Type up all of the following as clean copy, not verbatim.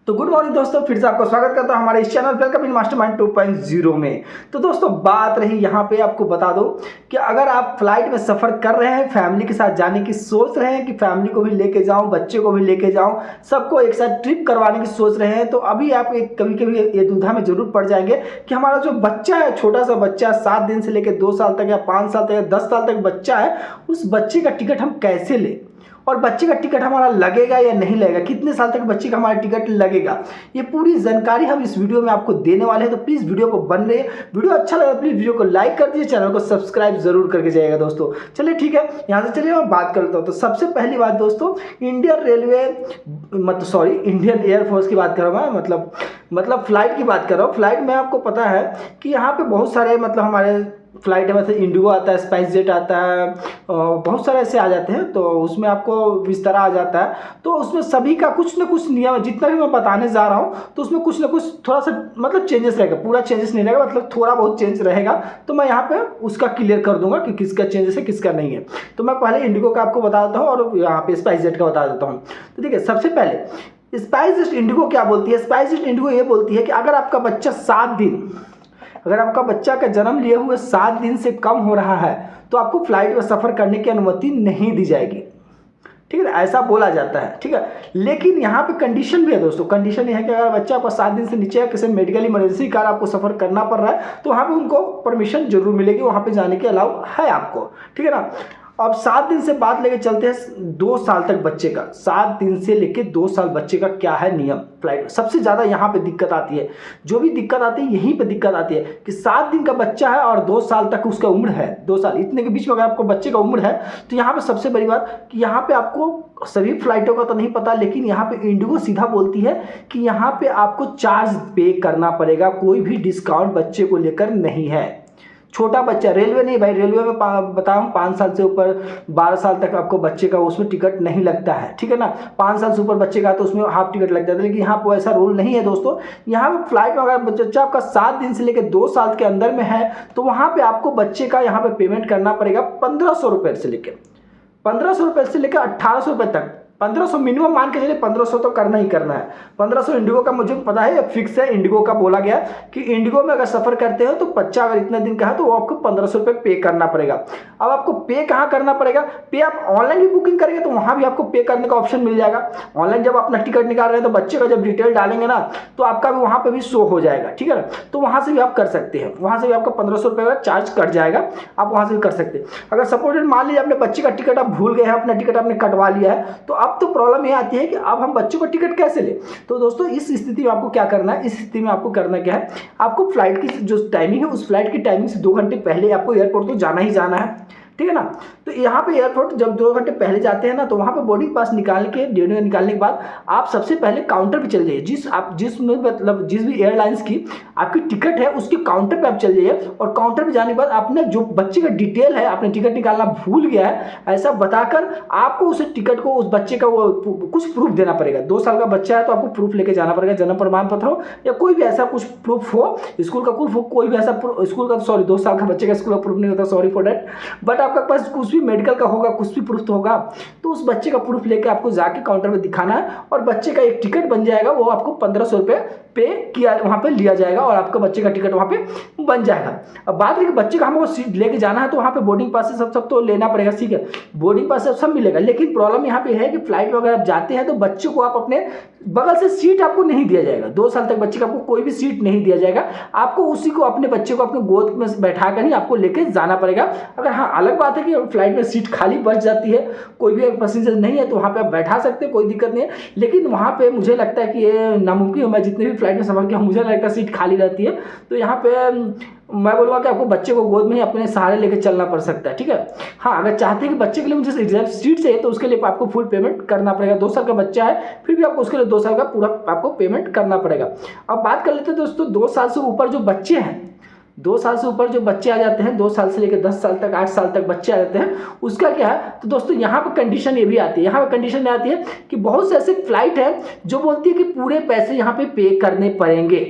तो good morning दोस्तों, फिर से आपको स्वागत करता हूं हमारे इस चैनल वेलकम इन मास्टरमाइंड 2.0 में। तो दोस्तों बात रही यहाँ पे, आपको बता दो कि अगर आप फ्लाइट में सफ़र कर रहे हैं, फैमिली के साथ जाने की सोच रहे हैं कि फैमिली को भी लेके जाऊं, बच्चे को भी लेके जाऊं, सबको एक साथ ट्रिप करवाने की सोच रहे हैं, तो अभी आप एक कभी कभी ये दुविधा में जरूर पड़ जाएंगे कि हमारा जो बच्चा है, छोटा सा बच्चा 7 दिन से लेकर 2 साल तक या 5 साल तक या 10 साल तक बच्चा है, उस बच्चे का टिकट हम कैसे लें और बच्चे का टिकट हमारा लगेगा या नहीं लगेगा, कितने साल तक बच्चे का हमारा टिकट लगेगा, ये पूरी जानकारी हम इस वीडियो में आपको देने वाले हैं। तो प्लीज़ वीडियो को बन रहे, वीडियो अच्छा लगा प्लीज़ वीडियो को लाइक कर दीजिए, चैनल को सब्सक्राइब जरूर करके जाइएगा दोस्तों। चलिए ठीक है, यहाँ से चलिए मैं बात करता हूँ। तो सबसे पहली बात दोस्तों, इंडियन रेलवे इंडियन एयरफोर्स की बात कर रहा हूँ मैं, मतलब फ्लाइट की बात कर रहा हूँ। फ्लाइट में आपको पता है कि यहाँ पे बहुत सारे हमारे फ्लाइट है, मतलब इंडिगो आता है, स्पाइस जेट आता है, बहुत सारे ऐसे आ जाते हैं। तो उसमें आपको विस्तारा आ जाता है। तो उसमें सभी का कुछ ना कुछ नियम, जितना भी मैं बताने जा रहा हूँ तो उसमें कुछ ना कुछ थोड़ा सा चेंजेस रहेगा, पूरा चेंजेस नहीं रहेगा, थोड़ा बहुत चेंज रहेगा। तो मैं यहाँ पे उसका क्लियर कर दूंगा कि किसका चेंजेस है किसका नहीं है। तो मैं पहले इंडिगो का आपको बता देता हूँ और यहाँ पे स्पाइस जेट का बता देता हूँ। तो ठीक है, सबसे पहले स्पाइस जेट इंडिगो क्या बोलती है। स्पाइस जेट इंडिगो ये बोलती है कि अगर आपका बच्चा 7 दिन, अगर आपका बच्चा का जन्म लिए हुए 7 दिन से कम हो रहा है तो आपको फ्लाइट में सफ़र करने की अनुमति नहीं दी जाएगी। ठीक है, ऐसा बोला जाता है। ठीक है, लेकिन यहाँ पे कंडीशन भी है दोस्तों। कंडीशन ये है कि अगर बच्चा आपका 7 दिन से नीचे है, किसी मेडिकल इमरजेंसी कारण आपको सफ़र करना पड़ रहा है, तो वहाँ पे उनको परमिशन जरूर मिलेगी, वहाँ पे जाने की अलाउ है आपको। ठीक है ना। अब 7 दिन से बात लेके चलते हैं 2 साल तक बच्चे का। 7 दिन से लेके 2 साल बच्चे का क्या है नियम फ्लाइट में। सबसे ज़्यादा यहाँ पे दिक्कत आती है, जो भी दिक्कत आती है यहीं पे दिक्कत आती है कि 7 दिन का बच्चा है और 2 साल तक उसका उम्र है। 2 साल इतने के बीच में अगर आपको बच्चे का उम्र है तो यहाँ पे सबसे बड़ी बात कि यहाँ पे आपको सभी फ्लाइटों का तो नहीं पता, लेकिन यहाँ पे इंडिगो सीधा बोलती है कि यहाँ पे आपको चार्ज पे करना पड़ेगा, कोई भी डिस्काउंट बच्चे को लेकर नहीं है। छोटा बच्चा, रेलवे नहीं भाई, रेलवे में बताऊँ 5 साल से ऊपर 12 साल तक आपको बच्चे का उसमें टिकट नहीं लगता है। ठीक है ना, 5 साल से ऊपर बच्चे का तो उसमें हाफ टिकट लग जाता है, लेकिन यहाँ पर ऐसा रूल नहीं है दोस्तों। यहाँ पर फ्लाइट में अगर बच्चा आपका 7 दिन से लेकर 2 साल के अंदर में है तो वहाँ पर आपको बच्चे का यहाँ पर पेमेंट करना पड़ेगा 1500 रुपये से लेकर 1800 रुपये तक। 1500 मिनिमम मान के चलिए, 1500 तो करना ही करना है। 1500 इंडिगो का मुझे पता है, फिक्स है। इंडिगो का बोला गया कि इंडिगो में अगर सफ़र करते हो तो बच्चा अगर इतना दिन का है तो वो आपको 1500 रुपये पे करना पड़ेगा। अब आपको पे कहाँ करना पड़ेगा, पे आप ऑनलाइन भी बुकिंग करेंगे तो वहाँ भी आपको पे करने का ऑप्शन मिल जाएगा। ऑनलाइन जब अपना टिकट निकाल रहे हैं तो बच्चे का जब डिटेल डालेंगे ना तो आपका भी वहाँ पर भी शो हो जाएगा। ठीक है ना, तो वहाँ से भी आप कर सकते हैं, वहाँ से भी आपका 1500 रुपये का चार्ज कट जाएगा, आप वहाँ से भी कर सकते हैं। अगर सपोज मान लीजिए अपने बच्चे का टिकट आप भूल गए हैं, अपना टिकट आपने कटवा लिया है, तो अब तो प्रॉब्लम ये आती है कि अब हम बच्चों को टिकट कैसे ले। तो दोस्तों इस स्थिति में आपको क्या करना है, इस स्थिति में आपको करना क्या है, आपको फ्लाइट की जो टाइमिंग है उस फ्लाइट की टाइमिंग से 2 घंटे पहले आपको एयरपोर्ट तो जाना ही जाना है। ठीक है ना, तो यहाँ पे एयरपोर्ट जब 2 घंटे पहले जाते हैं ना तो वहाँ पे बोर्डिंग पास निकालने के बाद आप सबसे पहले काउंटर पे चल जाइए। जिस भी एयरलाइंस की आपकी टिकट है उसके काउंटर पे आप चल जाइए, और काउंटर पे जाने के बाद आपने जो बच्चे का डिटेल है, आपने टिकट निकालना भूल गया है ऐसा बताकर आपको उस टिकट को, उस बच्चे का वो कुछ प्रूफ देना पड़ेगा। 2 साल का बच्चा है तो आपको प्रूफ लेके जाना पड़ेगा, जन्म प्रमाण पत्र हो या कोई भी ऐसा कुछ प्रूफ हो, स्कूल का प्रूफ हो, कोई भी ऐसा स्कूल का, सॉरी 2 साल का बच्चे का स्कूल का प्रूफ नहीं होता, सॉरी फॉर डैट, बट आपका पास कुछ भी मेडिकल का होगा, कुछ भी प्रूफ तो होगा, तो उस बच्चे का प्रूफ लेके आपको जाके काउंटर में दिखाना है और बच्चे का एक टिकट बन जाएगा। वो आपको 1500 रुपये पे किया वहाँ पे लिया जाएगा और आपका बच्चे का टिकट वहाँ पे बन जाएगा। अब बात रही कि बच्चे का हमको सीट लेके जाना है तो वहाँ पे बोर्डिंग पास से सब तो लेना पड़ेगा। ठीक है, बोर्डिंग पास से सब मिलेगा, लेकिन प्रॉब्लम यहाँ पे है कि फ्लाइट में अगर आप जाते हैं तो बच्चे को आप अपने बगल से सीट आपको नहीं दिया जाएगा। 2 साल तक बच्चे का आपको कोई भी सीट नहीं दिया जाएगा, आपको उसी को, अपने बच्चे को अपने गोद में बैठा कर ही आपको लेके जाना पड़ेगा। अगर हाँ अलग बात है कि फ्लाइट में सीट खाली बच जाती है, कोई भी पैसेंजर नहीं है तो वहाँ पे आप बैठा सकते हैं, कोई दिक्कत नहीं है, लेकिन वहाँ पे मुझे लगता है कि ये नामुमकिन है। मैं जितने भी फ्लाइट में सफ़र किया मुझे लगता है सीट खाली रहती है, तो यहाँ पे मैं बोलूँगा कि आपको बच्चे को गोद में ही अपने सहारे लेके चलना पड़ सकता है। ठीक है, हाँ अगर चाहते हैं कि बच्चे के लिए मुझे रिजर्व सीट चाहिए तो उसके लिए आपको फुल पेमेंट करना पड़ेगा। 2 साल का बच्चा है फिर भी आपको उसके लिए 2 साल का पूरा आपको पेमेंट करना पड़ेगा। अब बात कर लेते हैं दोस्तों 2 साल से ऊपर जो बच्चे हैं, 2 साल से ऊपर जो बच्चे आ जाते हैं, 2 साल से लेकर 10 साल तक, 8 साल तक बच्चे आ जाते हैं, उसका क्या है। तो दोस्तों यहाँ पर कंडीशन ये भी आती है, यहाँ पर कंडीशन आती है कि बहुत से ऐसे फ्लाइट है जो बोलती है कि पूरे पैसे यहाँ पे करने पड़ेंगे,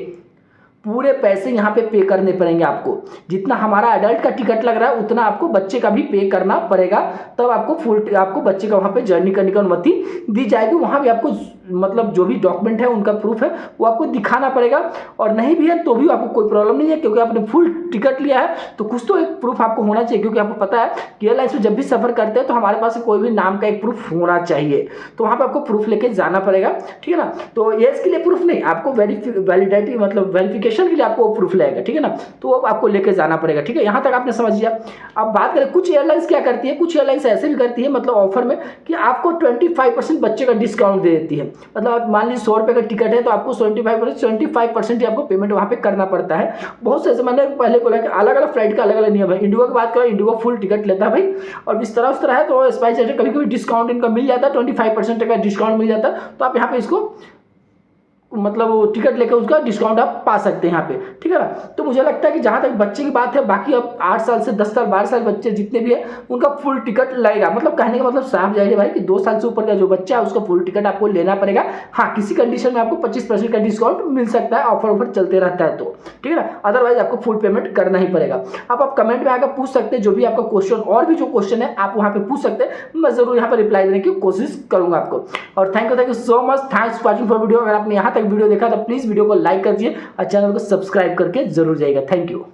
पूरे पैसे यहाँ पे पे करने पड़ेंगे आपको। जितना हमारा एडल्ट का टिकट लग रहा है उतना आपको बच्चे का भी पे करना पड़ेगा, तब आपको बच्चे का वहाँ पे जर्नी करने की अनुमति दी जाएगी। वहाँ भी आपको मतलब जो भी डॉक्यूमेंट है उनका प्रूफ है वो आपको दिखाना पड़ेगा, और नहीं भी है तो भी आपको कोई प्रॉब्लम नहीं है, क्योंकि आपने फुल टिकट लिया है तो कुछ तो एक प्रूफ आपको होना चाहिए। क्योंकि आपको पता है कि एयरलाइंस में जब भी सफर करते हैं तो हमारे पास कोई भी नाम का एक प्रूफ होना चाहिए, तो वहाँ पर आपको प्रूफ लेके जाना पड़ेगा, ठीक है ना। तो ये इसके लिए प्रूफ नहीं, आपको वैलिडिटी मतलब वेरिफिकेशन के लिए आपको प्रूफ लगेगा, ठीक है ना, तो वो आपको लेके जाना पड़ेगा, ठीक है। यहाँ तक आपने समझ लिया। अब बात करें कुछ एयरलाइंस क्या करती है, कुछ एयरलाइंस ऐसे भी करती है मतलब ऑफर में कि आपको 25% बच्चे का डिस्काउंट दे देती है। मतलब मान लीजिए 100 रुपये का टिकट है तो आपको 75% ही आपको पेमेंट वहाँ पे करना पड़ता है। बहुत से ऐसे मैंने पहले बोला कि अलग अलग फ्लाइट का अलग अलग नियम है। इंडिगो की बात करें, इंडिगो फुल टिकट लेता है भाई, और इस तरह उस तरह है तो स्पाइस जेट कभी कभी डिस्काउंट इनका मिल जाता है, 25% का डिस्काउंट मिल जाता है, तो आप यहाँ पे इसको मतलब वो टिकट लेकर उसका डिस्काउंट आप पा सकते हैं यहाँ पे, ठीक है ना। तो मुझे लगता है कि जहाँ तक बच्चे की बात है, बाकी अब 8 साल से 10 साल 12 साल बच्चे जितने भी हैं उनका फुल टिकट लगेगा। मतलब कहने का मतलब साफ जाहिर है भाई कि 2 साल से ऊपर का जो बच्चा है उसका फुल टिकट आपको लेना पड़ेगा। हाँ, किसी कंडीशन में आपको 25% का डिस्काउंट मिल सकता है, ऑफर चलते रहता है तो, ठीक है ना, अदरवाइज आपको फुल पेमेंट करना ही पड़ेगा। अब आप कमेंट में आकर पूछ सकते हैं जो भी आपका क्वेश्चन, और भी जो क्वेश्चन है आप वहाँ पे पूछ सकते हैं, मैं जरूर यहाँ पर रिप्लाई देने की कोशिश करूंगा आपको। और thank you so much, thanks for watching for video. अगर आपने यहाँ तक वीडियो देखा तो प्लीज वीडियो को लाइक कर दिए और चैनल को सब्सक्राइब करके जरूर जाइएगा। Thank you.